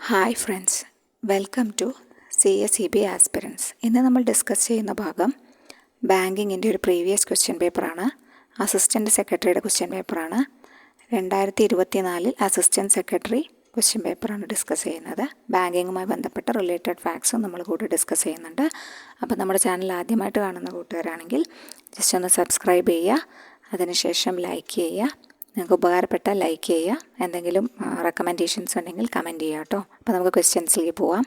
Hi friends, welcome to CSEB aspirants. ഇന്ന് നമ്മൾ discuss ചെയ്യുന്ന ഭാഗം ബാങ്കിങ്ങിൻ്റെ ഒരു പ്രീവിയസ് ക്വസ്റ്റ്യൻ പേപ്പറാണ്. അസിസ്റ്റൻറ്റ് സെക്രട്ടറിയുടെ ക്വസ്റ്റ്യൻ പേപ്പറാണ്. 2024 അസിസ്റ്റൻറ്റ് സെക്രട്ടറി ക്വസ്റ്റ്യൻ പേപ്പറാണ് ഡിസ്കസ് ചെയ്യുന്നത്. ബാങ്കിങ്ങുമായി ബന്ധപ്പെട്ട റിലേറ്റഡ് ഫാക്ട്സും നമ്മൾ കൂടി ഡിസ്കസ് ചെയ്യുന്നുണ്ട്. അപ്പോൾ നമ്മുടെ ചാനൽ ആദ്യമായിട്ട് കാണുന്ന കൂട്ടുകാരാണെങ്കിൽ ജസ്റ്റ് ഒന്ന് സബ്സ്ക്രൈബ് ചെയ്യുക, അതിനുശേഷം ലൈക്ക് ചെയ്യുക. നിങ്ങൾക്ക് ഉപകാരപ്പെട്ടാൽ ലൈക്ക് ചെയ്യുക, എന്തെങ്കിലും റെക്കമെൻഡേഷൻസ് ഉണ്ടെങ്കിൽ കമൻറ്റ് ചെയ്യുക കേട്ടോ. അപ്പോൾ നമുക്ക് ക്വസ്റ്റ്യൻസിലേക്ക് പോവാം.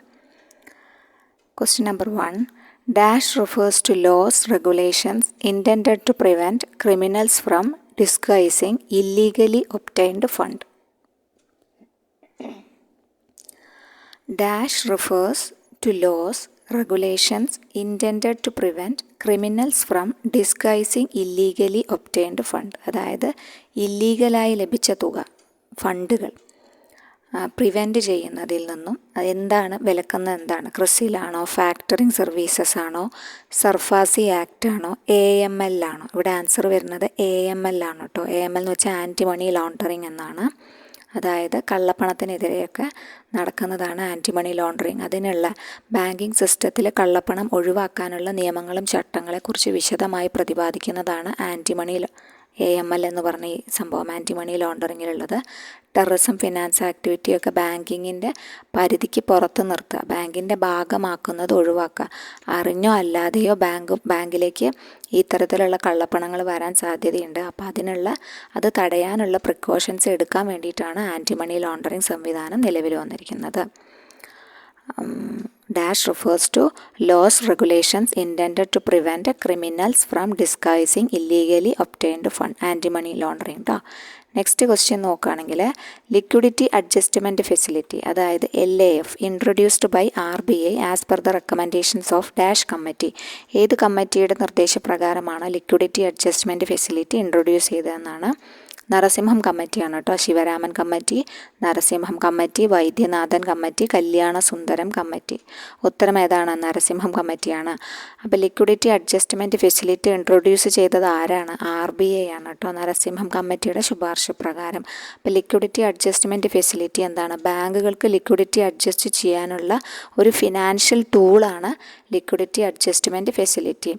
Question number 1. Dash refers to laws, regulations intended to prevent criminals from disguising illegally obtained fund. Dash refers to laws, regulations intended to prevent criminals from disguising illegally obtained fund. അതായത് ഇല്ലീഗലായി ലഭിച്ച തുക, ഫണ്ടുകൾ prevent ചെയ്യുന്നതിൽ നിന്നും എന്താണ് വിലക്കുന്നത്? എന്താണ്? ക്രിസിലാണോ, factoring services ആണോ, SARFAESI act ആണോ, AML ആണോ? ഇവിടെ ആൻസർ വരുന്നത് AML ആണ് കേട്ടോ. AML എന്ന് വെച്ചാൽ ആൻറ്റി മണി ലോണ്ടറിങ് എന്നാണ്. അതായത് കള്ളപ്പണത്തിനെതിരെയൊക്കെ നടക്കുന്നതാണ് ആൻറ്റി മണി ലോണ്ടറിങ്. അതിനുള്ള ബാങ്കിങ് സിസ്റ്റത്തിൽ കള്ളപ്പണം ഒഴിവാക്കാനുള്ള നിയമങ്ങളും ചട്ടങ്ങളെക്കുറിച്ച് വിശദമായി പ്രതിപാദിക്കുന്നതാണ് ആൻറ്റി മണി AML എന്ന് പറഞ്ഞ ഈ സംഭവം, ആൻറ്റി മണി ലോണ്ടറിങ്ങിലുള്ളത്. ടെററിസം ഫിനാൻസ് ആക്ടിവിറ്റിയൊക്കെ ബാങ്കിങ്ങിൻ്റെ പരിധിക്ക് പുറത്ത് നിർത്തുക, ബാങ്കിൻ്റെ ഭാഗമാക്കുന്നത് ഒഴിവാക്കുക. അറിഞ്ഞോ അല്ലാതെയോ ബാങ്കിലേക്ക് ഈ തരത്തിലുള്ള കള്ളപ്പണങ്ങൾ വരാൻ സാധ്യതയുണ്ട്. അപ്പോൾ അത് തടയാനുള്ള പ്രിക്കോഷൻസ് എടുക്കാൻ വേണ്ടിയിട്ടാണ് ആൻറ്റി മണി ലോണ്ടറിങ് സംവിധാനം നിലവിൽ വന്നിരിക്കുന്നത്. Dash refers to laws, regulations intended to prevent criminals from disguising illegally obtained fund. Anti-money laundering കേട്ടോ. നെക്സ്റ്റ് ക്വസ്റ്റ്യൻ നോക്കുകയാണെങ്കിൽ ലിക്വിഡിറ്റി അഡ്ജസ്റ്റ്മെൻറ്റ് ഫെസിലിറ്റി, അതായത് LAF, introduced by RBI as per the recommendations of dash committee. ഏത് കമ്മിറ്റിയുടെ നിർദ്ദേശപ്രകാരമാണ് liquidity adjustment facility introduce ചെയ്തതെന്നാണ്? നരസിംഹം കമ്മിറ്റിയാണ് കേട്ടോ. Sivaraman committee, Narasimham committee, Vaidyanathan committee, കല്യാണ സുന്ദരം കമ്മിറ്റി. ഉത്തരം ഏതാണ്? നരസിംഹം കമ്മിറ്റിയാണ്. അപ്പോൾ ലിക്വിഡിറ്റി അഡ്ജസ്റ്റ്മെൻറ്റ് ഫെസിലിറ്റി ഇൻട്രൊഡ്യൂസ് ചെയ്തത് ആരാണ്? RBI ആണ് കേട്ടോ, നരസിംഹം കമ്മിറ്റിയുടെ ശുപാർശ പ്രകാരം. അപ്പോൾ ലിക്വിഡിറ്റി അഡ്ജസ്റ്റ്മെൻറ്റ് ഫെസിലിറ്റി എന്താണ്? ബാങ്കുകൾക്ക് ലിക്വിഡിറ്റി അഡ്ജസ്റ്റ് ചെയ്യാനുള്ള ഒരു ഫിനാൻഷ്യൽ ടൂളാണ് ലിക്വിഡിറ്റി അഡ്ജസ്റ്റ്മെൻറ്റ് ഫെസിലിറ്റി.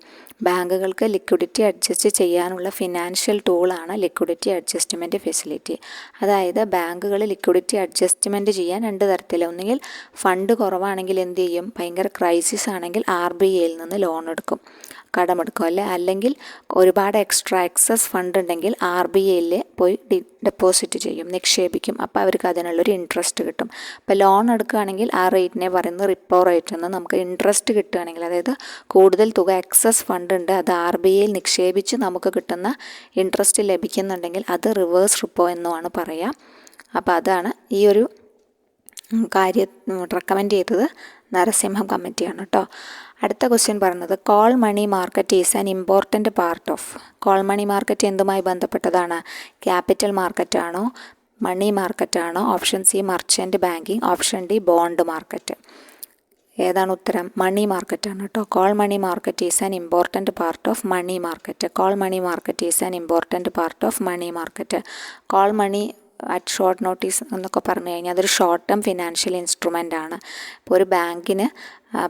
ബാങ്കുകൾക്ക് ലിക്വിഡിറ്റി അഡ്ജസ്റ്റ് ചെയ്യാനുള്ള ഫിനാൻഷ്യൽ ടൂളാണ് ലിക്വിഡിറ്റി അഡ്ജസ്റ്റ്മെൻറ്റ് ഫെസിലിറ്റി. അതായത് ബാങ്കുകൾ ലിക്വിഡിറ്റി അഡ്ജസ്റ്റ്മെൻറ്റ് ചെയ്യാൻ രണ്ട് തരത്തിൽ. ഒന്നുകിൽ ഫണ്ട് കുറവാണെങ്കിൽ എന്ത് ചെയ്യും? ഭയങ്കര ക്രൈസിസ് ആണെങ്കിൽ RBIയിൽ നിന്ന് ലോൺ എടുക്കും, കടമെടുക്കും അല്ലേ. അല്ലെങ്കിൽ ഒരുപാട് എക്സസ് ഫണ്ട് ഉണ്ടെങ്കിൽ RBIയിൽ പോയി ഡെപ്പോസിറ്റ് ചെയ്യും, നിക്ഷേപിക്കും. അപ്പോൾ അവർക്ക് അതിനുള്ളൊരു ഇൻട്രസ്റ്റ് കിട്ടും. അപ്പോൾ ലോൺ എടുക്കുകയാണെങ്കിൽ ആ റേറ്റിനെ പറയുന്നത് റിപ്പോ റേറ്റ് എന്ന്. നമുക്ക് ഇൻട്രസ്റ്റ് കിട്ടുകയാണെങ്കിൽ, അതായത് കൂടുതൽ തുക എക്സസ് ഫണ്ട് ഉണ്ട്, അത് RBIയിൽ നിക്ഷേപിച്ച് നമുക്ക് കിട്ടുന്ന ഇൻട്രസ്റ്റ് ലഭിക്കുന്നുണ്ടെങ്കിൽ അത് റിവേഴ്സ് റിപ്പോ എന്നുമാണ് പറയുക. അപ്പോൾ അതാണ് ഈ ഒരു കാര്യം റെക്കമെൻഡ് ചെയ്തത് നരസിംഹം കമ്മിറ്റിയാണ് കേട്ടോ. അടുത്ത ക്വസ്റ്റ്യൻ പറയുന്നത് call money market is an important part of. Call money market എന്തുമായി ബന്ധപ്പെട്ടതാണ്? ക്യാപിറ്റൽ മാർക്കറ്റാണോ, മണി മാർക്കറ്റാണോ? Option C merchant banking, option D bond market. ഏതാണ് ഉത്തരം? മണി മാർക്കറ്റാണ് കേട്ടോ. Call money market is an important part of money market. Call money market is an important part of money market. Call money at short notice എന്നൊക്കെ പറഞ്ഞു കഴിഞ്ഞാൽ അതൊരു short term financial instrument ആണ്. ഇപ്പോൾ ഒരു ബാങ്കിന്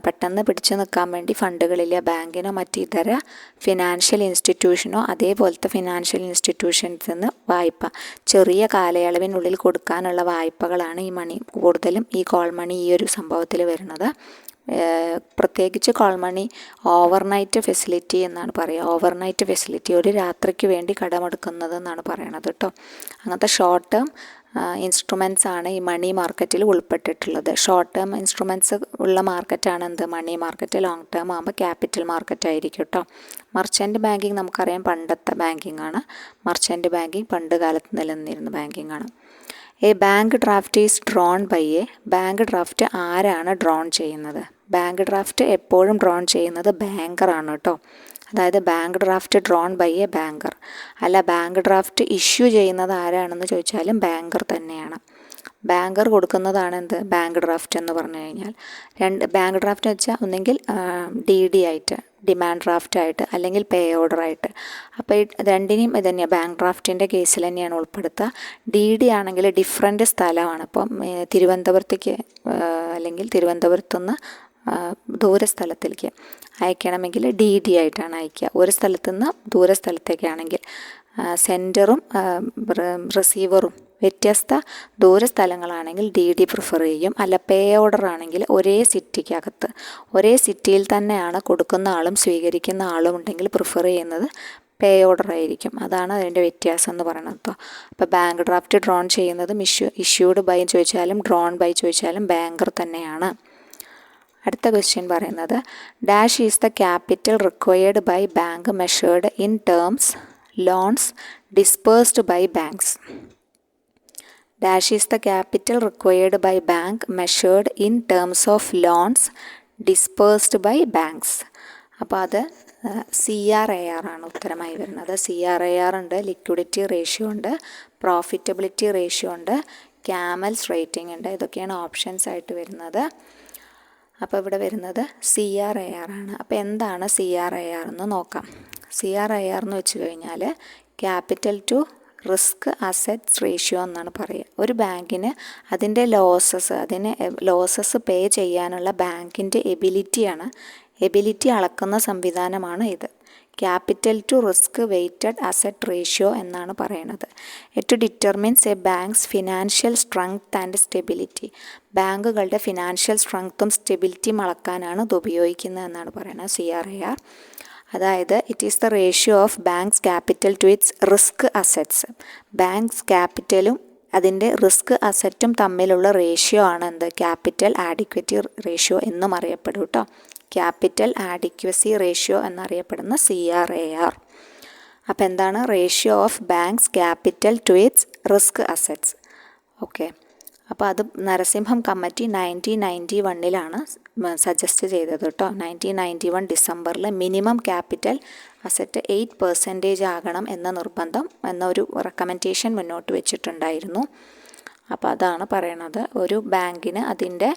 പെട്ടെന്ന് പിടിച്ചു നിൽക്കാൻ വേണ്ടി ഫണ്ടുകളില്ല, ബാങ്കിനോ മറ്റ് ഇതര ഫിനാൻഷ്യൽ ഇൻസ്റ്റിറ്റ്യൂഷനോ അതേപോലത്തെ ഫിനാൻഷ്യൽ ഇൻസ്റ്റിറ്റ്യൂഷൻസിൽ നിന്ന് വായ്പ ചെറിയ കാലയളവിനുള്ളിൽ കൊടുക്കാനുള്ള വായ്പകളാണ് ഈ മണി, കൂടുതലും ഈ കോൾ മണി ഈ ഒരു സംഭവത്തിൽ വരുന്നത്. പ്രത്യേകിച്ച് കോൾ മണി ഓവർനൈറ്റ് ഫെസിലിറ്റി എന്നാണ് പറയുക. ഓവർനൈറ്റ് ഫെസിലിറ്റി, ഒരു രാത്രിക്ക് വേണ്ടി കടമെടുക്കുന്നത് എന്നാണ് പറയണത് കേട്ടോ. അങ്ങനത്തെ ഷോർട്ട് ടേം ഇൻസ്ട്രുമെൻറ്റ്സ് ആണ് ഈ മണി മാർക്കറ്റിൽ ഉൾപ്പെട്ടിട്ടുള്ളത്. ഷോർട്ട് ടേം ഇൻസ്ട്രുമെൻറ്റ്സ് ഉള്ള മാർക്കറ്റാണ് എന്ത്? Money market. ലോങ് ടേം ആകുമ്പോൾ ക്യാപിറ്റൽ മാർക്കറ്റ് ആയിരിക്കും കേട്ടോ. മർച്ചൻറ്റ് ബാങ്കിങ് നമുക്കറിയാം പണ്ടത്തെ ബാങ്കിങ് ആണ്. മർച്ചൻറ്റ് ബാങ്കിങ് പണ്ട് കാലത്ത് നിലനിന്നിരുന്ന ബാങ്കിങ് ആണ്. A bank draft is drawn by a. Bank draft ആരാണ് ഡ്രോൺ ചെയ്യുന്നത്? ബാങ്ക് ഡ്രാഫ്റ്റ് എപ്പോഴും ഡ്രോൺ ചെയ്യുന്നത് ബാങ്കറാണ് കേട്ടോ. അതായത് bank draft drawn by a banker. അല്ല, ബാങ്ക് ഡ്രാഫ്റ്റ് ഇഷ്യൂ ചെയ്യുന്നത് ആരാണെന്ന് ചോദിച്ചാലും ബാങ്കർ തന്നെയാണ്. ബാങ്കർ കൊടുക്കുന്നതാണ് എന്ത് ബാങ്ക് ഡ്രാഫ്റ്റ് എന്ന് പറഞ്ഞു കഴിഞ്ഞാൽ. ബാങ്ക് ഡ്രാഫ്റ്റ് വെച്ചാൽ ഒന്നെങ്കിൽ DD ആയിട്ട്, ഡിമാൻഡ് ഡ്രാഫ്റ്റ് ആയിട്ട്, അല്ലെങ്കിൽ പേ ഓർഡർ ആയിട്ട്. അപ്പോൾ ഈ രണ്ടിനെയും ഇത് തന്നെയാണ് ബാങ്ക് ഡ്രാഫ്റ്റിൻ്റെ കേസിൽ തന്നെയാണ് ഉൾപ്പെടുത്തുക. DD ആണെങ്കിൽ ഡിഫറൻറ്റ് സ്ഥലമാണ്. ഇപ്പം തിരുവനന്തപുരത്തേക്ക് അല്ലെങ്കിൽ തിരുവനന്തപുരത്തുനിന്ന് ദൂരസ്ഥലത്തേക്ക് അയക്കണമെങ്കിൽ DD ആയിട്ടാണ് അയക്കുക. ഒരു സ്ഥലത്തുനിന്ന് ദൂര സ്ഥലത്തേക്കാണെങ്കിൽ സെൻറ്ററും റിസീവറും വ്യത്യസ്ത ദൂര സ്ഥലങ്ങളാണെങ്കിൽ DD പ്രിഫർ ചെയ്യും. അല്ല പേ ഓർഡർ ആണെങ്കിൽ ഒരേ സിറ്റിക്കകത്ത് ഒരേ സിറ്റിയിൽ തന്നെയാണ് കൊടുക്കുന്ന ആളും സ്വീകരിക്കുന്ന ആളും ഉണ്ടെങ്കിൽ പ്രിഫർ ചെയ്യുന്നത് പേ ഓർഡർ ആയിരിക്കും. അതാണ് അതിൻ്റെ വ്യത്യാസം എന്ന് പറയുന്നത് കേട്ടോ. അപ്പോൾ ബാങ്ക് ഡ്രാഫ്റ്റ് ഡ്രോൺ ചെയ്യുന്നതും ഇഷ്യൂഡ് ബൈ ചോദിച്ചാലും ഡ്രോൺ ബൈ ചോദിച്ചാലും ബാങ്കർ തന്നെയാണ്. അടുത്ത ക്വസ്റ്റ്യൻ പറയുന്നത് dash is the capital required by bank measured in terms loans disbursed by banks. Dash is the capital required by bank measured in terms of loans disbursed by banks. അപ്പോൾ അത് CRAR ആണ് ഉത്തരമായി വരുന്നത്. CRAR ഉണ്ട്, liquidity ratio ഉണ്ട്, profitability ratio ഉണ്ട്, CAMELS rating ഉണ്ട്. ഇതൊക്കെയാണ് ഓപ്ഷൻസ് ആയിട്ട് വരുന്നത്. അപ്പോൾ ഇവിടെ വരുന്നത് CRAR ആണ്. അപ്പോൾ എന്താണ് CRAR എന്ന് നോക്കാം. CRAR എന്ന് വെച്ച് കഴിഞ്ഞാൽ capital to risk assets ratio എന്നാണ് പറയുക. ഒരു ബാങ്കിന് അതിൻ്റെ ലോസസ് പേ ചെയ്യാനുള്ള ബാങ്കിൻ്റെ എബിലിറ്റി അളക്കുന്ന സംവിധാനമാണ് ഇത്. Capital to risk weighted asset ratio എന്നാണ് പറയുന്നത്. It determines a bank's financial strength and stability. ബാങ്കുകളുടെ ഫിനാൻഷ്യൽ സ്ട്രെങ്ത്തും സ്റ്റെബിലിറ്റിയും അളക്കാനാണ് ഇത് ഉപയോഗിക്കുന്നത് എന്നാണ് പറയുന്നത് CRAR. അതായത് it is the ratio of bank's capital to its risk assets. Bank's ക്യാപിറ്റലും അതിൻ്റെ റിസ്ക് അസറ്റും തമ്മിലുള്ള റേഷ്യോ ആണ് എന്ത് ക്യാപിറ്റൽ ആഡിക്വറ്റി റേഷ്യോ എന്നും അറിയപ്പെടും കേട്ടോ. ക്യാപിറ്റൽ ആഡിക്വസി റേഷ്യോ എന്നറിയപ്പെടുന്ന CRAR. അപ്പോൾ എന്താണ് ratio of bank's capital to its risk assets. Okay. അപ്പോൾ അത് നരസിംഹം കമ്മിറ്റി 1991 സജസ്റ്റ് ചെയ്തത് കേട്ടോ. 1991 ഡിസംബറിൽ മിനിമം ക്യാപിറ്റൽ അസറ്റ് 8% ആകണം എന്ന നിർബന്ധം എന്നൊരു റെക്കമെൻഡേഷൻ മുന്നോട്ട് വെച്ചിട്ടുണ്ടായിരുന്നു. അപ്പോൾ അതാണ് പറയണത് ഒരു ബാങ്കിന് അതിൻ്റെ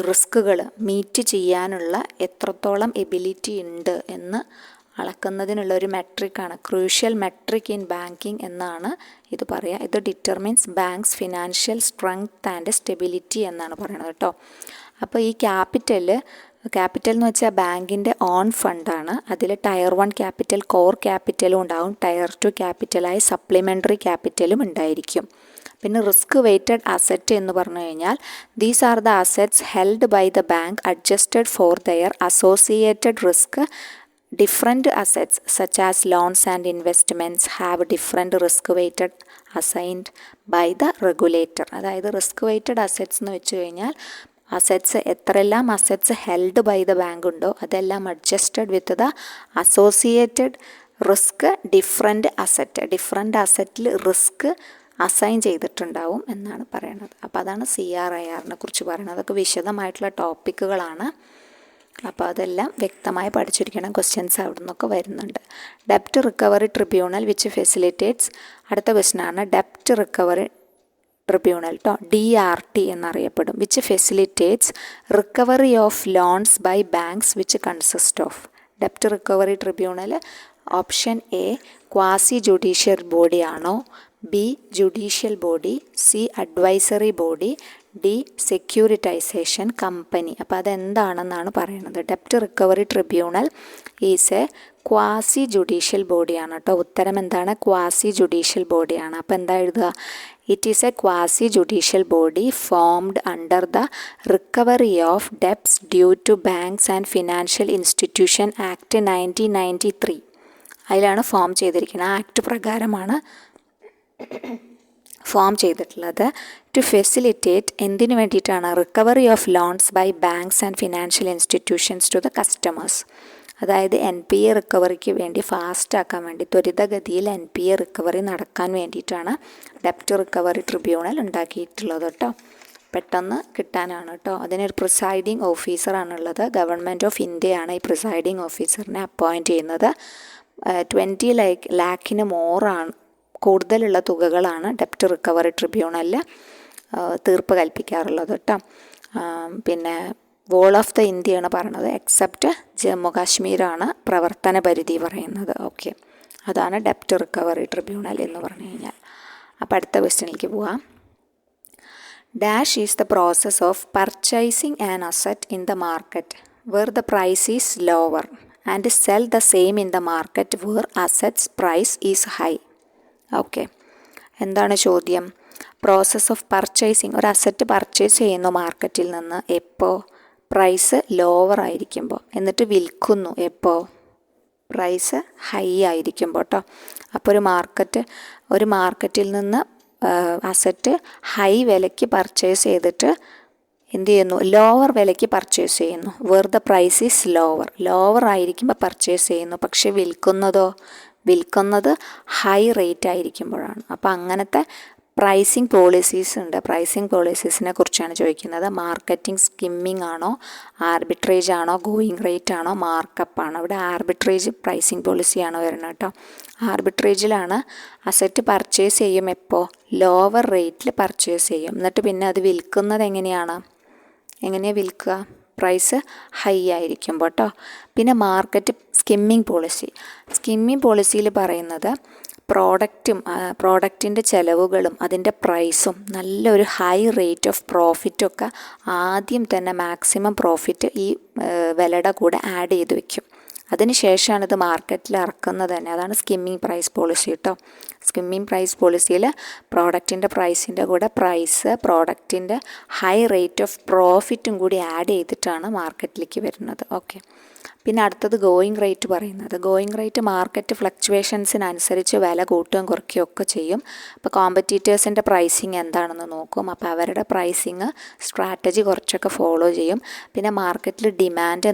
റിസ്കുകൾ മീറ്റ് ചെയ്യാനുള്ള എത്രത്തോളം എബിലിറ്റി ഉണ്ട് എന്ന് അളക്കുന്നതിനുള്ള ഒരു മെട്രിക്കാണ്, ക്രൂഷ്യൽ മെട്രിക് ഇൻ ബാങ്കിങ് എന്നാണ് ഇത് പറയുക. ഇത് determines banks financial strength and stability എന്നാണ് പറയുന്നത് കേട്ടോ. അപ്പോൾ ഈ ക്യാപിറ്റൽ എന്ന് വെച്ചാൽ ബാങ്കിൻ്റെ ഓൺ ഫണ്ടാണ്. അതിൽ ടയർ 1 ക്യാപിറ്റൽ കോർ ക്യാപിറ്റലും ഉണ്ടാകും, ടയർ 2 ക്യാപിറ്റലായി സപ്ലിമെൻ്ററി ക്യാപിറ്റലും ഉണ്ടായിരിക്കും. പിന്നെ റിസ്ക് വെയ്റ്റഡ് അസറ്റ് എന്ന് പറഞ്ഞു കഴിഞ്ഞാൽ these are the assets held by the bank adjusted for their associated risk. Different assets such as loans and investments have different risk weighted assigned by the regulator. അതായത് risk weighted assets എന്ന് വെച്ച് കഴിഞ്ഞാൽ എത്രയെല്ലാം assets held by the bank ഉണ്ടോ അതെല്ലാം adjusted with the associated risk different അസറ്റിൽ risk assign ചെയ്തിട്ടുണ്ടാവും എന്നാണ് പറയുന്നത്. അപ്പോൾ അതാണ് CRARനെ കുറിച്ച് പറയുന്നത്. അതൊക്കെ വിശദമായിട്ടുള്ള ടോപ്പിക്കുകളാണ്. അപ്പോൾ അതെല്ലാം വ്യക്തമായി പഠിച്ചിരിക്കണം. ക്വസ്റ്റ്യൻസ് അവിടെ നിന്നൊക്കെ വരുന്നുണ്ട്. ഡെപ്റ്റ് റിക്കവറി ട്രിബ്യൂണൽ വിച്ച് ഫെസിലിറ്റേറ്റ്സ്. അടുത്ത ക്വസ്റ്റ്യനാണ് ഡെപ്റ്റ് റിക്കവറി ട്രിബ്യൂണൽ കേട്ടോ, DRT എന്നറിയപ്പെടും. Which facilitates recovery of loans by banks which consist of. ഡെപ്റ്റ് recovery tribunal option A quasi judicial body ആണോ, B judicial body, C advisory body, D securitisation company. അപ്പോൾ അതെന്താണെന്നാണ് പറയുന്നത്. ഡെപ്റ്റ് recovery tribunal is a quasi judicial ബോഡിയാണ് കേട്ടോ. ഉത്തരം എന്താണ്? ക്വാസി ജുഡീഷ്യൽ ബോഡിയാണ്. അപ്പോൾ എന്താ എഴുതുക? It is a quasi judicial body formed under the recovery of debts due to banks and financial institution act 1993. അതിലാണ് ഫോം ചെയ്തിരിക്കുന്നത്. ആ ആക്ട് പ്രകാരമാണ് ഫോം ചെയ്തിട്ടുള്ളത്. ടു ഫെസിലിറ്റേറ്റ് എന്തിനു വേണ്ടിയിട്ടാണ്? Recovery of loans by banks and financial institutions to the customers. അതായത് NPA റിക്കവറിക്ക് വേണ്ടി ഫാസ്റ്റാക്കാൻ വേണ്ടി ത്വരിതഗതിയിൽ NPA റിക്കവറി നടക്കാൻ വേണ്ടിയിട്ടാണ് ഡെപ്റ്റ് റിക്കവറി ട്രിബ്യൂണൽ ഉണ്ടാക്കിയിട്ടുള്ളത് കേട്ടോ. പെട്ടെന്ന് കിട്ടാനാണ് കേട്ടോ. അതിനൊരു പ്രിസൈഡിങ് ഓഫീസറാണുള്ളത്. ഗവൺമെൻറ് ഓഫ് ഇന്ത്യയാണ് ഈ പ്രിസൈഡിങ് ഓഫീസറിനെ അപ്പോയിൻറ്റ് ചെയ്യുന്നത്. 20 ലാഖിന് മോറാണ് കൂടുതലുള്ള തുകകളാണ് ഡെപ്റ്റ് റിക്കവറി ട്രിബ്യൂണലിൽ തീർപ്പ് കൽപ്പിക്കാറുള്ളത് കേട്ടോ. പിന്നെ വോൾ ഓഫ് ദ ഇന്ത്യയാണ് പറയണത്, എക്സെപ്റ്റ് ജമ്മു കാശ്മീരാണ് പ്രവർത്തന പരിധി പറയുന്നത്. ഓക്കെ, അതാണ് ഡെപ്റ്റ് റിക്കവറി ട്രിബ്യൂണൽ എന്ന് പറഞ്ഞു കഴിഞ്ഞാൽ. അപ്പോൾ അടുത്ത ക്വസ്റ്റ്യനിലേക്ക് പോവാം. Dash is the process of purchasing an asset in the market where the price is lower and sell the same in the market where assets price is high. Okay, എന്താണ് ചോദ്യം? Process of purchasing, ഒരു asset purchase ചെയ്യുന്നു മാർക്കറ്റിൽ നിന്ന് എപ്പോൾ? Price lower ആയിരിക്കുമ്പോൾ. എന്നിട്ട് വിൽക്കുന്നു എപ്പോൾ? പ്രൈസ് ഹൈ ആയിരിക്കുമ്പോൾ കേട്ടോ. അപ്പോൾ ഒരു മാർക്കറ്റിൽ നിന്ന് അസറ്റ് ഹൈ വിലയ്ക്ക് പർച്ചേസ് ചെയ്തിട്ട് എന്ത് ചെയ്യുന്നു? ലോവർ വിലയ്ക്ക് പർച്ചേസ് ചെയ്യുന്നു. Where the price is lower ആയിരിക്കുമ്പോൾ പർച്ചേസ് ചെയ്യുന്നു. പക്ഷേ വിൽക്കുന്നത് ഹൈ റേറ്റ് ആയിരിക്കുമ്പോഴാണ്. അപ്പോൾ അങ്ങനത്തെ പ്രൈസിങ് പോളിസീസ് ഉണ്ട്. പ്രൈസിങ് പോളിസീസിനെ കുറിച്ചാണ് ചോദിക്കുന്നത്. മാർക്കറ്റിംഗ് സ്കിമ്മിംഗ് ആണോ, ആർബിട്രേജ് ആണോ, ഗോയിങ് റേറ്റ് ആണോ, മാർക്കപ്പ് ആണോ? ഇവിടെ ആർബിട്രേജ് പ്രൈസിങ് പോളിസിയാണ് വരുന്നത് കേട്ടോ. ആർബിട്രേജിലാണ് അസറ്റ് പർച്ചേസ് ചെയ്യും എപ്പോൾ? ലോവർ റേറ്റിൽ പർച്ചേസ് ചെയ്യും. എന്നിട്ട് പിന്നെ അത് വിൽക്കുന്നത് എങ്ങനെയാണ് വിൽക്കുക? പ്രൈസ് ഹൈ ആയിരിക്കുമ്പോൾ കേട്ടോ. പിന്നെ മാർക്കറ്റ് സ്കിമ്മിംഗ് പോളിസിയിൽ പറയുന്നത് പ്രോഡക്റ്റിൻ്റെ ചിലവുകളും അതിൻ്റെ പ്രൈസും നല്ലൊരു ഹൈ റേറ്റ് ഓഫ് പ്രോഫിറ്റൊക്കെ ആദ്യം തന്നെ മാക്സിമം പ്രോഫിറ്റ് ഈ വിലയുടെ കൂടെ ആഡ് ചെയ്ത് വെക്കും. അതിന് ശേഷമാണ് ഇത് മാർക്കറ്റിൽ ഇറക്കുന്നത് തന്നെ. അതാണ് സ്കിമ്മിങ് പ്രൈസ് പോളിസി കേട്ടോ. സ്കിമ്മിങ് പ്രൈസ് പോളിസിയിൽ പ്രോഡക്റ്റിൻ്റെ പ്രൈസിൻ്റെ കൂടെ പ്രോഡക്റ്റിൻ്റെ ഹൈ റേറ്റ് ഓഫ് പ്രോഫിറ്റും കൂടി ആഡ് ചെയ്തിട്ടാണ് മാർക്കറ്റിലേക്ക് വരുന്നത്. ഓക്കെ, പിന്നെ അടുത്തത് ഗോയിങ് റേറ്റ് പറയുന്നത്. ഗോയിങ് റേറ്റ് മാർക്കറ്റ് ഫ്ലക്ച്വേഷൻസിനനുസരിച്ച് വില കൂട്ടുകയും കുറയ്ക്കുകയും ഒക്കെ ചെയ്യും. അപ്പോൾ കോമ്പറ്റീറ്റേഴ്സിൻ്റെ പ്രൈസിങ് എന്താണെന്ന് നോക്കും. അപ്പോൾ അവരുടെ പ്രൈസിങ് സ്ട്രാറ്റജി കുറച്ചൊക്കെ ഫോളോ ചെയ്യും. പിന്നെ മാർക്കറ്റിൽ ഡിമാൻഡ്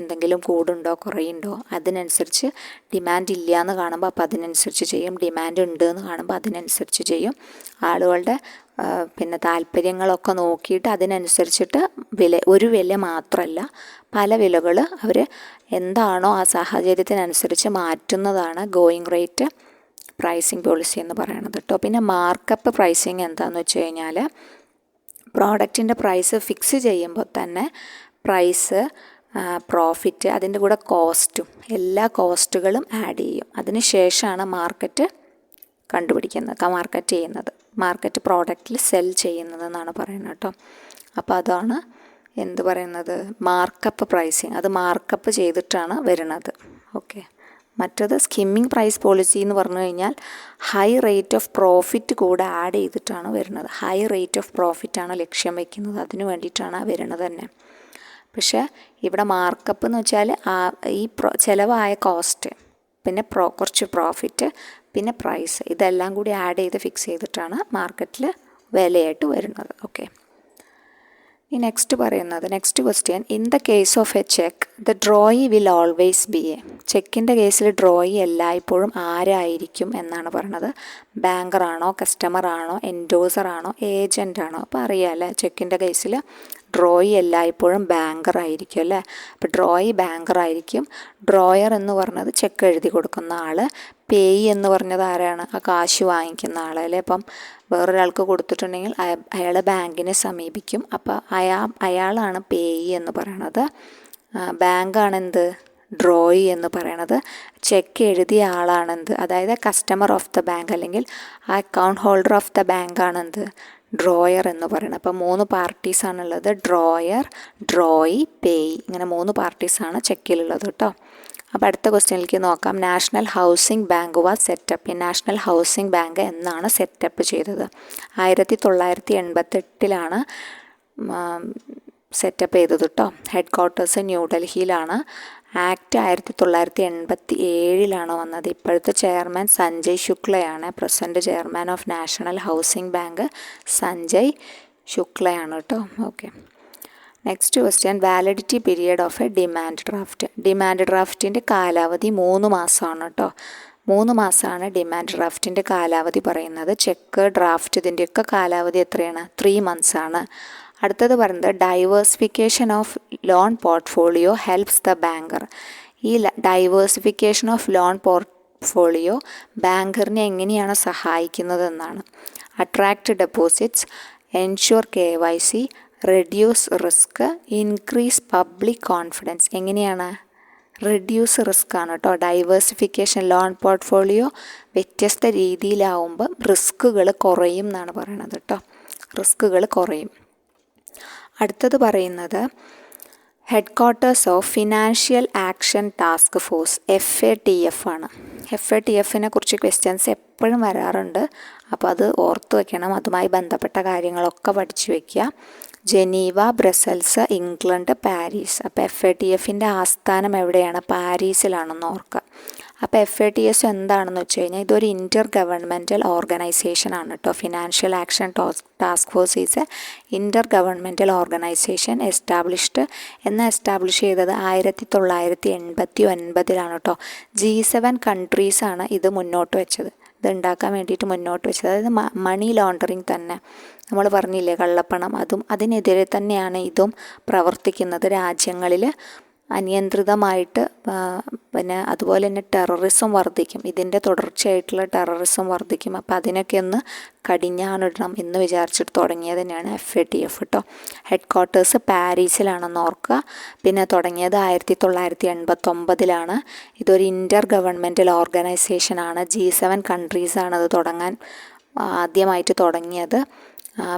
എന്തെങ്കിലും കൂടുണ്ടോ കുറയുണ്ടോ അതിനനുസരിച്ച്, ഡിമാൻഡ് ഇല്ല എന്ന് കാണുമ്പോൾ അപ്പോൾ അതിനനുസരിച്ച് ചെയ്യും, ഡിമാൻഡ് ഉണ്ട് എന്ന് കാണുമ്പോൾ അതിനനുസരിച്ച് ചെയ്യും. ആളുകളുടെ പിന്നെ താല്പര്യങ്ങളൊക്കെ നോക്കിയിട്ട് അതിനനുസരിച്ചിട്ട് ഒരു വില മാത്രമല്ല പല വിലകൾ അവർ എന്താണോ ആ സാഹചര്യത്തിനനുസരിച്ച് മാറ്റുന്നതാണ് ഗോയിങ് റേറ്റ് പ്രൈസിങ് പോളിസി എന്ന് പറയുന്നത് കേട്ടോ. പിന്നെ മാർക്കപ്പ് പ്രൈസിങ് എന്താണെന്ന് വെച്ച് കഴിഞ്ഞാൽ പ്രോഡക്റ്റിൻ്റെ പ്രൈസ് ഫിക്സ് ചെയ്യുമ്പോൾ തന്നെ പ്രൈസ്, പ്രോഫിറ്റ്, അതിൻ്റെ കൂടെ കോസ്റ്റും എല്ലാ കോസ്റ്റുകളും ആഡ് ചെയ്യും. അതിന് ശേഷമാണ് മാർക്കറ്റ് മാർക്കറ്റ് പ്രോഡക്റ്റിൽ സെൽ ചെയ്യുന്നതെന്നാണ് പറയുന്നത് കേട്ടോ. അപ്പോൾ അതാണ് മാർക്കപ്പ് പ്രൈസിങ്. അത് മാർക്കപ്പ് ചെയ്തിട്ടാണ് വരുന്നത്. ഓക്കെ, മറ്റത് സ്കിമ്മിങ് പ്രൈസ് പോളിസി എന്ന് പറഞ്ഞു കഴിഞ്ഞാൽ ഹൈ റേറ്റ് ഓഫ് പ്രോഫിറ്റ് കൂടെ ആഡ് ചെയ്തിട്ടാണ് വരുന്നത്. ഹൈ റേറ്റ് ഓഫ് പ്രോഫിറ്റാണ് ലക്ഷ്യം വയ്ക്കുന്നത്, അതിന് വേണ്ടിയിട്ടാണ് വരുന്നത് തന്നെ. പക്ഷേ ഇവിടെ മാർക്കപ്പ് എന്ന് വെച്ചാൽ ഈ ചിലവായ കോസ്റ്റ്, പിന്നെ കുറച്ച് പ്രോഫിറ്റ്, പിന്നെ പ്രൈസ്, ഇതെല്ലാം കൂടി ആഡ് ചെയ്ത് ഫിക്സ് ചെയ്തിട്ടാണ് മാർക്കറ്റിൽ വിലയായിട്ട് വരുന്നത്. ഓക്കെ, ഈ next question. In the case of a cheque the drawee will always be a. ചെക്കിൻ്റെ കേസിൽ ഡ്രോയി എല്ലായ്പ്പോഴും ആരായിരിക്കും എന്നാണ് പറയുന്നത്. ബാങ്കറാണോ, കസ്റ്റമറാണോ, എൻഡോസറാണോ, ഏജൻ്റാണോ? അപ്പോൾ അറിയാമല്ലേ, ചെക്കിൻ്റെ കേസിൽ ഡ്രോയി എല്ലായ്പ്പോഴും ബാങ്കറായിരിക്കും അല്ലേ. അപ്പോൾ ഡ്രോയി ബാങ്കറായിരിക്കും. ഡ്രോയർ എന്ന് പറഞ്ഞത് ചെക്ക് എഴുതി കൊടുക്കുന്ന ആൾ. പേയി എന്ന് പറഞ്ഞത് ആരാണ്? ആ കാശ് വാങ്ങിക്കുന്ന ആൾ അല്ലേ. ഇപ്പം വേറൊരാൾക്ക് കൊടുത്തിട്ടുണ്ടെങ്കിൽ അയാൾ ബാങ്കിനെ സമീപിക്കും. അപ്പോൾ അയാളാണ് പേയി എന്ന് പറയണത്. ബാങ്കാണെന്ത്? ഡ്രോയി എന്ന് പറയണത്. ചെക്ക് എഴുതിയ ആളാണെന്ത്? അതായത് കസ്റ്റമർ ഓഫ് ദ ബാങ്ക് അല്ലെങ്കിൽ ആ account holder of the bank ആണെന്ത്? ഡ്രോയർ എന്ന് പറയുന്നത്. അപ്പോൾ 3 പാർട്ടീസാണുള്ളത്. ഡ്രോയർ, ഡ്രോയി, പേയി, ഇങ്ങനെ 3 പാർട്ടീസാണ് ചെക്കിലുള്ളത് കേട്ടോ. അപ്പോൾ അടുത്ത ക്വസ്റ്റ്യനിലേക്ക് നോക്കാം. National housing bank was set up. National housing bank എന്നാണ് സെറ്റപ്പ് ചെയ്തത്? 1988 സെറ്റപ്പ് ചെയ്തത് കേട്ടോ. Head quarters ന്യൂഡൽഹിയിലാണ്. ആക്ട് 1987 വന്നത്. ഇപ്പോഴത്തെ ചെയർമാൻ സഞ്ജയ് ശുക്ലയാണ്. Present chairman of national housing bank Sanjay ശുക്ലയാണ് കേട്ടോ. Okay, next question. Validity period of a demand draft. Demand ഡ്രാഫ്റ്റിൻ്റെ കാലാവധി 3 മാസമാണ് കേട്ടോ. 3 മാസമാണ് ഡിമാൻഡ് ഡ്രാഫ്റ്റിൻ്റെ കാലാവധി പറയുന്നത്. ചെക്ക്, ഡ്രാഫ്റ്റ്, ഇതിൻ്റെയൊക്കെ കാലാവധി എത്രയാണ്? 3 months ആണ്. അടുത്തത് പറയുന്നത് diversification of loan portfolio helps the banker. ഈ ഡൈവേഴ്സിഫിക്കേഷൻ ഓഫ് ലോൺ പോർട്ട്ഫോളിയോ ബാങ്കറിനെ എങ്ങനെയാണ് സഹായിക്കുന്നതെന്നാണ്. Attract deposits, ensure KYC, reduce risk, increase public confidence. എങ്ങനെയാണ്? റെഡ്യൂസ് റിസ്ക് ആണ് കേട്ടോ. ഡൈവേഴ്സിഫിക്കേഷൻ, ലോൺ പോർട്ട്ഫോളിയോ വ്യത്യസ്ത രീതിയിലാവുമ്പം റിസ്കുകൾ കുറയും എന്നാണ് പറയണത് കേട്ടോ. റിസ്കുകൾ കുറയും. അടുത്തത് പറയുന്നത് head quarters of financial action task force FATF ആണ്. FATFനെ കുറിച്ച് ക്വസ്റ്റ്യൻസ് എപ്പോഴും വരാറുണ്ട്. അപ്പോൾ അത് ഓർത്ത് വയ്ക്കണം. അതുമായി ബന്ധപ്പെട്ട കാര്യങ്ങളൊക്കെ പഠിച്ചു വയ്ക്കുക. Geneva, Brussels, England, Paris. അപ്പോൾ FATFൻ്റെ ആസ്ഥാനം എവിടെയാണ്? പാരീസിലാണെന്ന് ഓർക്കുക. അപ്പോൾ FATF എന്താണെന്ന് വെച്ച് കഴിഞ്ഞാൽ ഇതൊരു ഇൻ്റർ ഗവൺമെൻറ്റൽ ഓർഗനൈസേഷൻ ആണ് കേട്ടോ. Financial action task force is A inter governmental organisation establish ചെയ്തത് 1989 കേട്ടോ. G7 കൺട്രീസാണ് ഇത് മുന്നോട്ട് വെച്ചത്. ഇത് ഉണ്ടാക്കാൻ വേണ്ടിയിട്ട് മുന്നോട്ട് വെച്ചത്. അതായത് മണി ലോണ്ടറിങ് തന്നെ നമ്മൾ പറഞ്ഞില്ലേ, കള്ളപ്പണം, അതിനെതിരെ തന്നെയാണ് ഇതും പ്രവർത്തിക്കുന്നത്. രാജ്യങ്ങളിൽ അനിയന്ത്രിതമായിട്ട് പിന്നെ അതുപോലെ തന്നെ ടെററിസം വർദ്ധിക്കും. ഇതിൻ്റെ തുടർച്ചയായിട്ടുള്ള ടെററിസം വർദ്ധിക്കും. അപ്പോൾ അതിനൊക്കെ ഒന്ന് കടിഞ്ഞാണിടണം എന്ന് വിചാരിച്ചിട്ട് തുടങ്ങിയത് തന്നെയാണ് FATF കേട്ടോ. ഹെഡ് ക്വാർട്ടേഴ്സ് പാരീസിലാണെന്ന് ഓർക്കുക. പിന്നെ തുടങ്ങിയത് 1989. ഇതൊരു ഇൻ്റർ ഗവൺമെൻറ്റൽ ഓർഗനൈസേഷനാണ്. G7 കൺട്രീസാണ് അത് തുടങ്ങാൻ ആദ്യമായിട്ട് തുടങ്ങിയത്.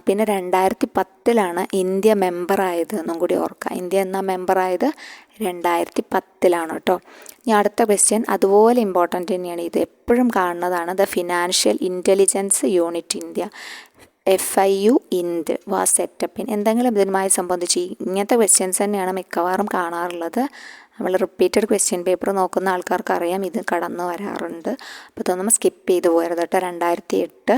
പിന്നെ 2010 ഇന്ത്യ മെമ്പറായത് എന്നും കൂടി ഓർക്കുക. ഇന്ത്യ എന്ന മെമ്പറായത് 2010 കേട്ടോ. ഇനി അടുത്ത ക്വസ്റ്റ്യൻ അതുപോലെ ഇമ്പോർട്ടൻ്റ് തന്നെയാണ്. ഇത് എപ്പോഴും കാണുന്നതാണ്. The financial intelligence unit India FIU IND was set up in. എന്തെങ്കിലും ഇതിനുമായി സംബന്ധിച്ച് ഇങ്ങനത്തെ ക്വസ്റ്റ്യൻസ് തന്നെയാണ് മിക്കവാറും കാണാറുള്ളത്. നമ്മൾ റിപ്പീറ്റഡ് ക്വസ്റ്റ്യൻ പേപ്പർ നോക്കുന്ന ആൾക്കാർക്ക് അറിയാം ഇത് കടന്നു വരാറുണ്ട്. അപ്പോൾ ഇതൊന്നും സ്കിപ്പ് ചെയ്ത് പോരുത് കേട്ടോ. 2008,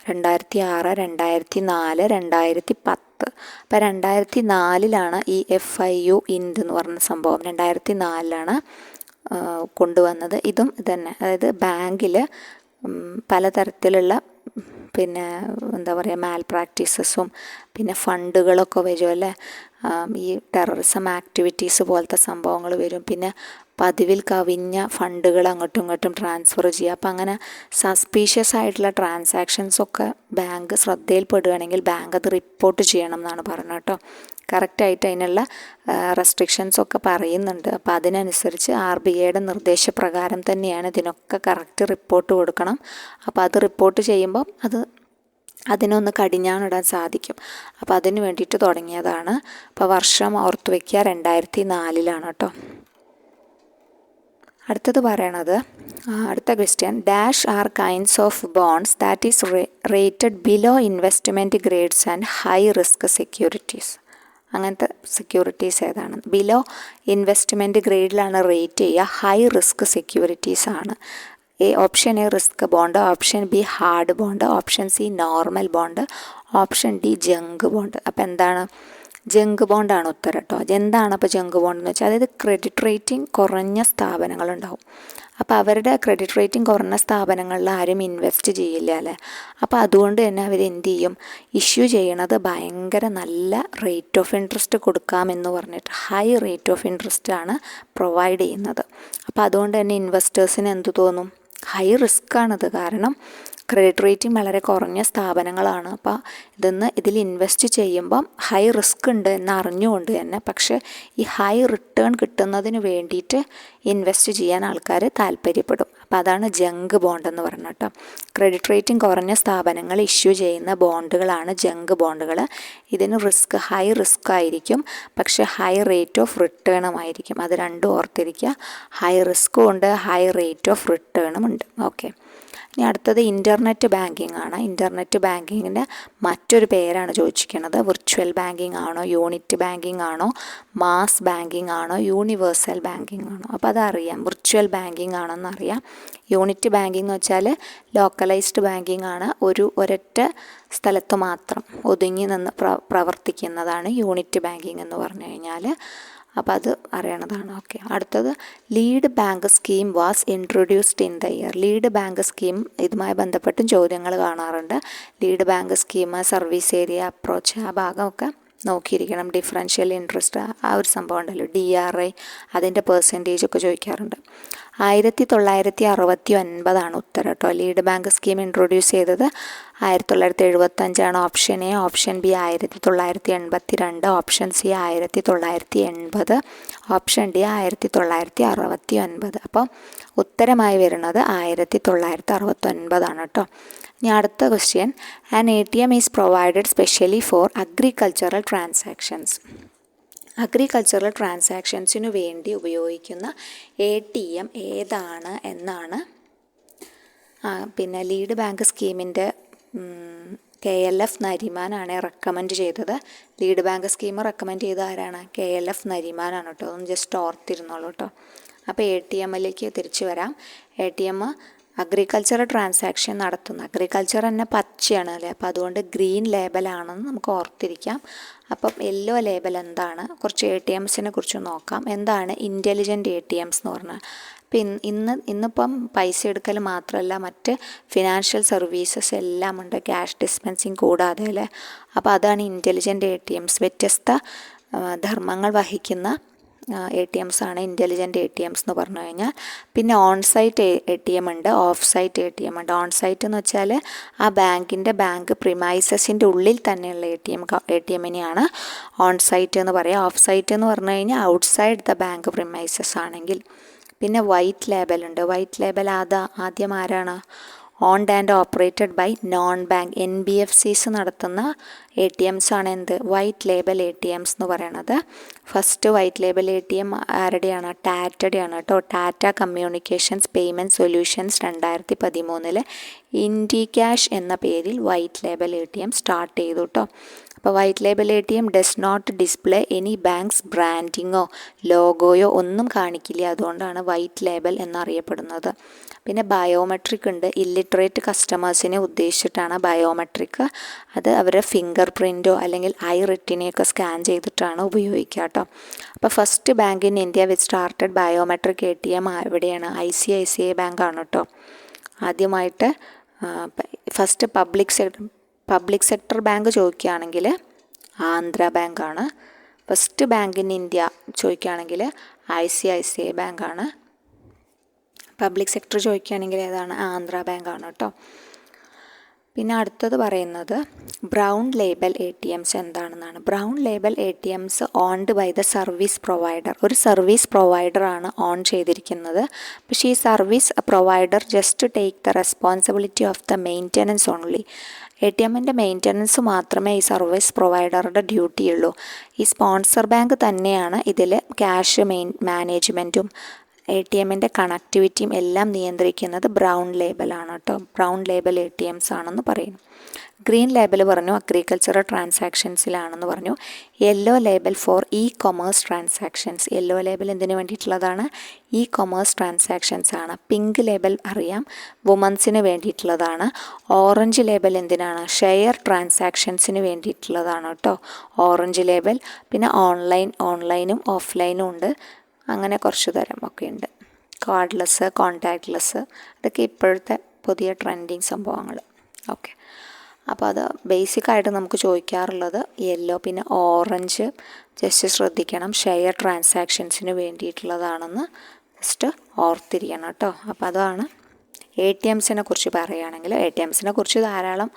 2006, 2004, 2010. അപ്പോൾ 2004 ഈ FIU IND എന്ന് പറഞ്ഞ സംഭവം 2004 കൊണ്ടുവന്നത്. ഇതും ഇതന്നെ, അതായത് ബാങ്കിൽ പലതരത്തിലുള്ള പിന്നെ എന്താ പറയുക മാൽ പ്രാക്ടീസസും പിന്നെ ഫണ്ടുകളൊക്കെ വരുമല്ലേ, ഈ ടെററിസം ആക്ടിവിറ്റീസ് പോലത്തെ സംഭവങ്ങൾ വരും. പിന്നെ പതിവിൽ കവിഞ്ഞ ഫണ്ടുകൾ അങ്ങോട്ടും ഇങ്ങോട്ടും ട്രാൻസ്ഫർ ചെയ്യുക. അപ്പം അങ്ങനെ സസ്പീഷ്യസ് ആയിട്ടുള്ള ട്രാൻസാക്ഷൻസൊക്കെ ബാങ്ക് ശ്രദ്ധയിൽപ്പെടുകയാണെങ്കിൽ ബാങ്ക് അത് റിപ്പോർട്ട് ചെയ്യണം എന്നാണ് പറയുന്നത് കേട്ടോ. കറക്റ്റായിട്ട് അതിനുള്ള റെസ്ട്രിക്ഷൻസൊക്കെ പറയുന്നുണ്ട്. അപ്പോൾ അതിനനുസരിച്ച് RBIയുടെ നിർദ്ദേശപ്രകാരം തന്നെയാണ് ഇതിനൊക്കെ കറക്റ്റ് റിപ്പോർട്ട് കൊടുക്കണം. അപ്പോൾ അത് റിപ്പോർട്ട് ചെയ്യുമ്പം അതിനൊന്ന് കടിഞ്ഞാണിടാൻ സാധിക്കും. അപ്പോൾ അതിന് വേണ്ടിയിട്ട് തുടങ്ങിയതാണ്. അപ്പോൾ വർഷം ഓർത്ത് വയ്ക്കുക 2004 കേട്ടോ. അടുത്തത് പറയണത് അടുത്ത question, dash are kinds of bonds that is rated below investment grades and high risk securities. അങ്ങനത്തെ സെക്യൂരിറ്റീസ് ഏതാണ്? ബിലോ ഇൻവെസ്റ്റ്മെൻറ്റ് ഗ്രേഡിലാണ് റേറ്റ് ചെയ്യുക. ഹൈ റിസ്ക് സെക്യൂരിറ്റീസ് ആണ്. Option A risk bond, option B hard bond, option C normal bond, option D junk bond. അപ്പോൾ എന്താണ്? Junk ബോണ്ടാണ് ഉത്തരം കേട്ടോ. എന്താണ് അപ്പോൾ ജങ്ക് ബോണ്ട് എന്ന് വെച്ചാൽ, അതായത് ക്രെഡിറ്റ് റേറ്റിംഗ് കുറഞ്ഞ സ്ഥാപനങ്ങളുണ്ടാവും. അപ്പോൾ അവരുടെ ക്രെഡിറ്റ് റേറ്റിംഗ് കുറഞ്ഞ സ്ഥാപനങ്ങളിൽ ആരും ഇൻവെസ്റ്റ് ചെയ്യില്ല അല്ലേ. അപ്പോൾ അതുകൊണ്ട് തന്നെ അവർ എന്ത് ചെയ്യും, ഇഷ്യൂ ചെയ്യണത് ഭയങ്കര നല്ല റേറ്റ് ഓഫ് ഇൻട്രസ്റ്റ് കൊടുക്കാമെന്ന് പറഞ്ഞിട്ട് ഹൈ റേറ്റ് ഓഫ് ഇൻട്രസ്റ്റ് ആണ് പ്രൊവൈഡ് ചെയ്യുന്നത്. അപ്പോൾ അതുകൊണ്ട് തന്നെ ഇൻവെസ്റ്റേഴ്സിന് എന്ത് തോന്നും, ഹൈ റിസ്ക് ആണത്. കാരണം ക്രെഡിറ്റ് റേറ്റിംഗ് വളരെ കുറഞ്ഞ സ്ഥാപനങ്ങളാണ്. അപ്പോൾ ഇതിൽ ഇൻവെസ്റ്റ് ചെയ്യുമ്പം ഹൈ റിസ്ക് ഉണ്ട് എന്ന് അറിഞ്ഞുകൊണ്ട് തന്നെ പക്ഷേ ഈ ഹൈ റിട്ടേൺ കിട്ടുന്നതിന് വേണ്ടിയിട്ട് ഇൻവെസ്റ്റ് ചെയ്യാൻ ആൾക്കാർ താല്പര്യപ്പെടും. അപ്പോൾ അതാണ് ജങ്ക് ബോണ്ട് എന്ന് പറയുന്നത് കേട്ടോ. ക്രെഡിറ്റ് റേറ്റിംഗ് കുറഞ്ഞ സ്ഥാപനങ്ങൾ ഇഷ്യൂ ചെയ്യുന്ന ബോണ്ടുകളാണ് ജങ്ക് ബോണ്ടുകൾ. ഇതിന് ഹൈ റിസ്ക് ആയിരിക്കും, പക്ഷേ ഹൈ റേറ്റ് ഓഫ് റിട്ടേണും ആയിരിക്കും. അത് രണ്ടും ഓർത്തിരിക്കുക. ഹൈ റിസ്ക്കും ഉണ്ട്, ഹൈ റേറ്റ് ഓഫ് റിട്ടേണും ഉണ്ട്. ഓക്കെ, ഇനി അടുത്തത് ഇൻ്റർനെറ്റ് ബാങ്കിങ് ആണ്. ഇൻ്റർനെറ്റ് ബാങ്കിങ്ങിൻ്റെ മറ്റൊരു പേരാണ് ചോദിച്ചിരിക്കുന്നത്. വിർച്വൽ ബാങ്കിങ് ആണോ, യൂണിറ്റ് ബാങ്കിങ് ആണോ, മാസ് ബാങ്കിങ് ആണോ, യൂണിവേഴ്സൽ ബാങ്കിങ് ആണോ? അപ്പോൾ അതറിയാം, വിർച്വൽ ബാങ്കിങ് ആണെന്ന് അറിയാം. യൂണിറ്റ് ബാങ്കിങ് എന്ന് വെച്ചാൽ ലോക്കലൈസ്ഡ് ബാങ്കിങ് ആണ്. ഒരൊറ്റ സ്ഥലത്ത് മാത്രം ഒതുങ്ങി നിന്ന് പ്രവർത്തിക്കുന്നതാണ് യൂണിറ്റ് ബാങ്കിങ് എന്ന് പറഞ്ഞു കഴിഞ്ഞാൽ. അപ്പോൾ അത് അറിയണതാണ്. ഓക്കെ, അടുത്തത് lead bank scheme was introduced in the year. Lead bank scheme ഇതുമായി ബന്ധപ്പെട്ടും ചോദ്യങ്ങൾ കാണാറുണ്ട്. Lead bank scheme, service area approach, ആ ഭാഗമൊക്കെ നോക്കിയിരിക്കണം. ഡിഫറൻഷ്യൽ ഇൻട്രസ്റ്റ് ആ ഒരു സംഭവം ഉണ്ടല്ലോ, DRI, അതിൻ്റെ പെർസെൻറ്റേജൊക്കെ ചോദിക്കാറുണ്ട്. 1969 ഉത്തരം കേട്ടോ. ലീഡ് ബാങ്ക് സ്കീം ഇൻട്രൊഡ്യൂസ് ചെയ്തത് 1975 option A. Option B 1982, option C 1980, option D 1969. അപ്പോൾ ഉത്തരമായി വരുന്നത് 1969 കേട്ടോ. ഇനി അടുത്ത question, an ATM is provided specially for agricultural transactions. Agricultural ട്രാൻസാക്ഷൻസിനു വേണ്ടി ഉപയോഗിക്കുന്ന ATM ഏതാണ് എന്നാണ് പിന്നെ ലീഡ് ബാങ്ക് സ്കീമിൻ്റെ KLF നരിമാനാണ് റെക്കമെൻഡ് ചെയ്തത്. ലീഡ് ബാങ്ക് സ്കീം റെക്കമെൻഡ് ചെയ്ത ആരാണ്? KLF നരിമാനാണ് കേട്ടോ. ഒന്ന് ജസ്റ്റ് ഓർത്തിരുന്നോളൂ കേട്ടോ. അപ്പോൾ ATMിലേക്ക് തിരിച്ചു വരാം. ATM അഗ്രികൾച്ചറൽ ട്രാൻസാക്ഷൻ നടത്തുന്നു. അഗ്രികൾച്ചർ തന്നെ പച്ചയാണ് അല്ലേ, അപ്പോൾ അതുകൊണ്ട് ഗ്രീൻ ലേബലാണെന്ന് നമുക്ക് ഓർത്തിരിക്കാം. അപ്പം യെല്ലോ ലേബൽ എന്താണ്? കുറച്ച് ATMസിനെ കുറിച്ച് നോക്കാം. എന്താണ് ഇൻ്റലിജൻറ്റ് ATMs എന്ന് പറഞ്ഞാൽ? അപ്പം ഇന്നിപ്പം പൈസ എടുക്കൽ മാത്രമല്ല, മറ്റ് ഫിനാൻഷ്യൽ സർവീസസ് എല്ലാം ഉണ്ട്, ക്യാഷ് ഡിസ്പെൻസിങ് കൂടാതെ അല്ലേ. അപ്പോൾ അതാണ് ഇൻ്റലിജൻറ്റ് ATMs. വ്യത്യസ്ത ധർമ്മങ്ങൾ വഹിക്കുന്ന ATMs ആണ് ഇൻ്റലിജൻറ്റ് ATMs എന്ന് പറഞ്ഞു കഴിഞ്ഞാൽ. പിന്നെ ഓൺസൈറ്റ് ATM ഉണ്ട്, ഓഫ് സൈറ്റ് ATM ഉണ്ട്. ഓൺസൈറ്റ് എന്ന് വെച്ചാൽ ആ ബാങ്ക് പ്രിമൈസസിൻ്റെ ഉള്ളിൽ തന്നെയുള്ള ATMനെയാണ് ഓൺസൈറ്റ് എന്ന് പറയുക. ഓഫ് സൈറ്റ് എന്ന് പറഞ്ഞു കഴിഞ്ഞാൽ ഔട്ട്സൈഡ് ദ ബാങ്ക് പ്രിമൈസസ് ആണെങ്കിൽ. പിന്നെ വൈറ്റ് ലേബൽ ഉണ്ട്. വൈറ്റ് ലേബൽ ആദ്യം ആരാണ്? Owned and operated by non bank NBFCs നടത്തുന്ന ATMs ആണ് എന്ത്? വൈറ്റ് ലേബൽ ATMs എന്ന് പറയണത്. ഫസ്റ്റ് വൈറ്റ് ലേബൽ ATM ആരുടെയാണ്? ടാറ്റയുടെയാണ് കേട്ടോ. Tata communications payment solutions 2013 Indicash എന്ന പേരിൽ വൈറ്റ് ലേബൽ ATM സ്റ്റാർട്ട് ചെയ്തു കേട്ടോ. അപ്പോൾ white label ATM does not display any bank's ബ്രാൻഡിങ്ങോ ലോഗോയോ ഒന്നും കാണിക്കില്ല. അതുകൊണ്ടാണ് വൈറ്റ് ലേബൽ എന്നറിയപ്പെടുന്നത്. പിന്നെ ബയോമെട്രിക് ഉണ്ട്. ഇല്ലിറ്ററേറ്റ് കസ്റ്റമേഴ്സിനെ ഉദ്ദേശിച്ചിട്ടാണ് ബയോമെട്രിക്. അത് അവരുടെ ഫിംഗർ പ്രിൻറ്റോ അല്ലെങ്കിൽ ഐ റെറ്റിനെയൊക്കെ സ്കാൻ ചെയ്തിട്ടാണ് ഉപയോഗിക്കുക കേട്ടോ. അപ്പോൾ first bank in India with started biometric ATM എവിടെയാണ്? ICICI ബാങ്കാണ് കേട്ടോ. ആദ്യമായിട്ട് ഫസ്റ്റ് പബ്ലിക് സെക്ടർ ബാങ്ക് ചോദിക്കുകയാണെങ്കിൽ ആന്ധ്ര ബാങ്കാണ്. ഫസ്റ്റ് ബാങ്ക് ഇൻ ഇന്ത്യ ചോദിക്കുകയാണെങ്കിൽ ICICI ബാങ്കാണ്. പബ്ലിക് സെക്ടർ ചോദിക്കുകയാണെങ്കിൽ ഏതാണ്? ആന്ധ്ര ബാങ്കാണ് കേട്ടോ. പിന്നെ അടുത്തത് പറയുന്നത് ബ്രൗൺ ലേബൽ ATMs എന്താണെന്നാണ്. Brown label ATMs owned by the service provider. ഒരു സർവീസ് പ്രൊവൈഡറാണ് ഓൺ ചെയ്തിരിക്കുന്നത്. പക്ഷേ ഈ service provider just take the responsibility of the maintenance only. ATMൻ്റെ മെയിൻ്റനൻസ് മാത്രമേ ഈ സർവീസ് പ്രൊവൈഡറുടെ ഡ്യൂട്ടിയുള്ളൂ. ഈ സ്പോൺസർ ബാങ്ക് തന്നെയാണ് ഇതിൽ ക്യാഷ് മാനേജ്മെൻറ്റും ATMൻ്റെ കണക്ടിവിറ്റിയും എല്ലാം നിയന്ത്രിക്കുന്നത് ബ്രൗൺ ലേബലാണ് കേട്ടോ. ബ്രൗൺ ലേബൽ ATMs ആണെന്ന് പറയുന്നു. ഗ്രീൻ ലേബൽ പറഞ്ഞു അഗ്രികൾച്ചറൽ ട്രാൻസാക്ഷൻസിലാണെന്ന് പറഞ്ഞു. Yellow label for commerce transactions. Yellow label എന്തിനു വേണ്ടിയിട്ടുള്ളതാണ്? കൊമേഴ്സ് ട്രാൻസാക്ഷൻസ് ആണ്. പിങ്ക് ലേബൽ അറിയാം, വുമൻസിന് വേണ്ടിയിട്ടുള്ളതാണ്. ഓറഞ്ച് ലേബൽ എന്തിനാണ്? ഷെയർ ട്രാൻസാക്ഷൻസിന് വേണ്ടിയിട്ടുള്ളതാണ് കേട്ടോ ഓറഞ്ച് ലേബൽ. പിന്നെ ഓൺലൈനും ഓഫ്ലൈനും ഉണ്ട്. അങ്ങനെ കുറച്ച് തരം ഒക്കെ ഉണ്ട്. കാർഡ്ലെസ്, കോൺടാക്ട്ലെസ്, അതൊക്കെ ഇപ്പോഴത്തെ പുതിയ ട്രെൻഡിങ് സംഭവങ്ങൾ. ഓക്കെ, അപ്പോൾ അത് ബേസിക്കായിട്ട് നമുക്ക് ചോദിക്കാറുള്ളത് യെല്ലോ. പിന്നെ ഓറഞ്ച് ജസ്റ്റ് ശ്രദ്ധിക്കണം, ഷെയർ ട്രാൻസാക്ഷൻസിന് വേണ്ടിയിട്ടുള്ളതാണെന്ന് ജസ്റ്റ് ഓർത്തിരിക്കണം കേട്ടോ. അപ്പോൾ അതാണ് ATMസിനെ കുറിച്ച് പറയുകയാണെങ്കിൽ. ATMസിനെ കുറിച്ച് ധാരാളം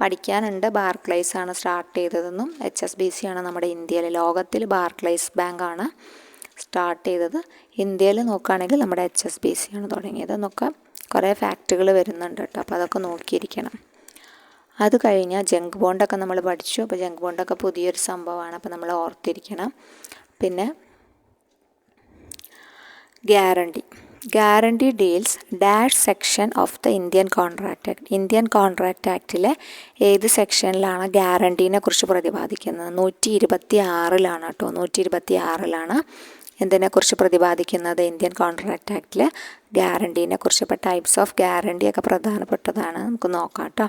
പഠിക്കാനുണ്ട്. ബാർക്ലേസ് ആണ് സ്റ്റാർട്ട് ചെയ്തതെന്നും HSBC ആണ് നമ്മുടെ ഇന്ത്യയിൽ, ലോകത്തിൽ ബാർക്ലേസ് ബാങ്കാണ് സ്റ്റാർട്ട് ചെയ്തത്. ഇന്ത്യയിൽ നോക്കുകയാണെങ്കിൽ നമ്മുടെ HSBC ആണ് തുടങ്ങിയത് എന്നൊക്കെ കുറേ ഫാക്റ്റുകൾ വരുന്നുണ്ട് കേട്ടോ. അപ്പോൾ അതൊക്കെ നോക്കിയിരിക്കണം. അത് കഴിഞ്ഞാൽ ജങ്ക് ബോണ്ടൊക്കെ നമ്മൾ പഠിച്ചു. അപ്പോൾ ജങ്ക് ബോണ്ടൊക്കെ പുതിയൊരു സംഭവമാണ്, അപ്പോൾ നമ്മൾ ഓർത്തിരിക്കണം. പിന്നെ guarantee deals dash section of the Indian contract act. Indian contract ആക്റ്റിലെ ഏത് സെക്ഷനിലാണ് ഗ്യാരണ്ടീനെ കുറിച്ച് പ്രതിപാദിക്കുന്നത്? 126 കേട്ടോ. 126 എന്തിനെക്കുറിച്ച് പ്രതിപാദിക്കുന്നത്? ഇന്ത്യൻ കോൺട്രാക്റ്റ് ആക്റ്റിൽ ഗ്യാരണ്ടീനെ കുറിച്ച്. ഇപ്പോൾ ടൈപ്സ് ഓഫ് ഗ്യാരണ്ടി ഒക്കെ പ്രധാനപ്പെട്ടതാണ്, നമുക്ക് നോക്കാം കേട്ടോ.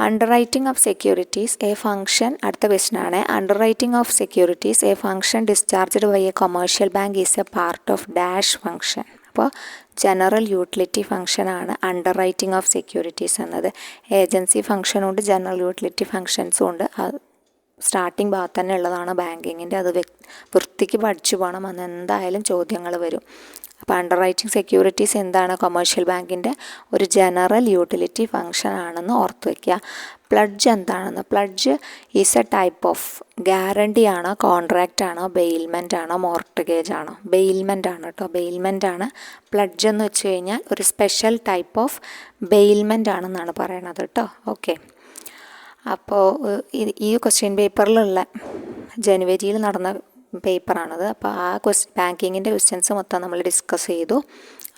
Underwriting of securities a function. അടുത്ത ക്വസ്റ്റ്യൻ ആണ്. Underwriting of securities a function discharged by a commercial bank is a part of dash function. അപ്പോൾ ജനറൽ യൂട്ടിലിറ്റി ഫംഗ്ഷനാണ് അണ്ടർറൈറ്റിംഗ് ഓഫ് സെക്യൂരിറ്റീസ് എന്നത്. ഏജൻസി ഫംഗ്ഷനും ഉണ്ട്, ജനറൽ യൂട്ടിലിറ്റി ഫംഗ്ഷൻസും ഉണ്ട്. സ്റ്റാർട്ടിങ് ഭാഗത്ത് തന്നെ ഉള്ളതാണ് ബാങ്കിങ്ങിൻ്റെ. അത് വൃത്തിക്ക് പഠിച്ചു പോകണം, അന്ന് എന്തായാലും ചോദ്യങ്ങൾ വരും. അപ്പോൾ അണ്ടർ റൈറ്റിംഗ് സെക്യൂരിറ്റീസ് എന്താണ്? കൊമേഴ്ഷ്യൽ ബാങ്കിൻ്റെ ഒരു ജനറൽ യൂട്ടിലിറ്റി ഫംഗ്ഷൻ ആണെന്ന് ഓർത്ത് വയ്ക്കുക. പ്ലഡ്ജ് എന്താണെന്ന്? Pledge is A type of guarantee ആണോ, കോൺട്രാക്റ്റ് ആണോ, ബെയിൽമെൻ്റ് ആണോ, മോർട്ട്ഗേജ് ആണോ? ബെയിൽമെൻ്റ് ആണ് കേട്ടോ, ബെയിൽമെൻ്റ് ആണ്. പ്ലഡ്ജ് എന്ന് വെച്ച് കഴിഞ്ഞാൽ ഒരു സ്പെഷ്യൽ ടൈപ്പ് ഓഫ് ബെയിൽമെൻ്റ് ആണെന്നാണ് പറയണത് കേട്ടോ. ഓക്കെ, അപ്പോൾ ഈ ക്വസ്റ്റ്യൻ പേപ്പറിലുള്ള ജനുവരിയിൽ നടന്ന പേപ്പറാണത്. അപ്പോൾ ആ ബാങ്കിങ്ങിൻ്റെ ക്വസ്റ്റ്യൻസ് മൊത്തം നമ്മൾ ഡിസ്കസ് ചെയ്തു.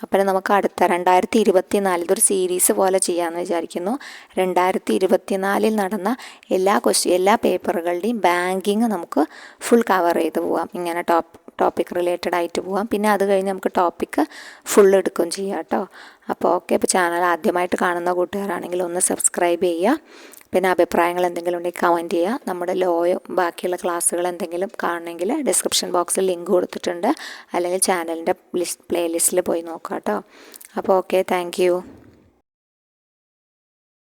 അപ്പോൾ നമുക്ക് അടുത്ത 2024 ഇതൊരു സീരീസ് പോലെ ചെയ്യാമെന്ന് വിചാരിക്കുന്നു. 2024 നടന്ന എല്ലാ പേപ്പറുകളുടെയും ബാങ്കിങ് നമുക്ക് ഫുൾ കവർ ചെയ്ത് പോവാം. ഇങ്ങനെ ടോപ്പിക് റിലേറ്റഡ് ആയിട്ട് പോവാം. പിന്നെ അത് കഴിഞ്ഞ് നമുക്ക് ടോപ്പിക്ക് ഫുൾ എടുക്കുകയും ചെയ്യാം കേട്ടോ. അപ്പോൾ ഓക്കെ, ഇപ്പോൾ ചാനൽ ആദ്യമായിട്ട് കാണുന്ന കൂട്ടുകാരാണെങ്കിൽ ഒന്ന് സബ്സ്ക്രൈബ് ചെയ്യുക. പിന്നെ അഭിപ്രായങ്ങൾ എന്തെങ്കിലും ഉണ്ടെങ്കിൽ കമൻറ്റ് ചെയ്യുക. നമ്മുടെ ലോയോ ബാക്കിയുള്ള ക്ലാസ്സുകൾ എന്തെങ്കിലും കാണണമെങ്കിൽ ഡിസ്ക്രിപ്ഷൻ ബോക്സിൽ ലിങ്ക് കൊടുത്തിട്ടുണ്ട്, അല്ലെങ്കിൽ ചാനലിൻ്റെ പ്ലേലിസ്റ്റിൽ പോയി നോക്കാം കേട്ടോ. അപ്പോൾ ഓക്കെ, താങ്ക് യു.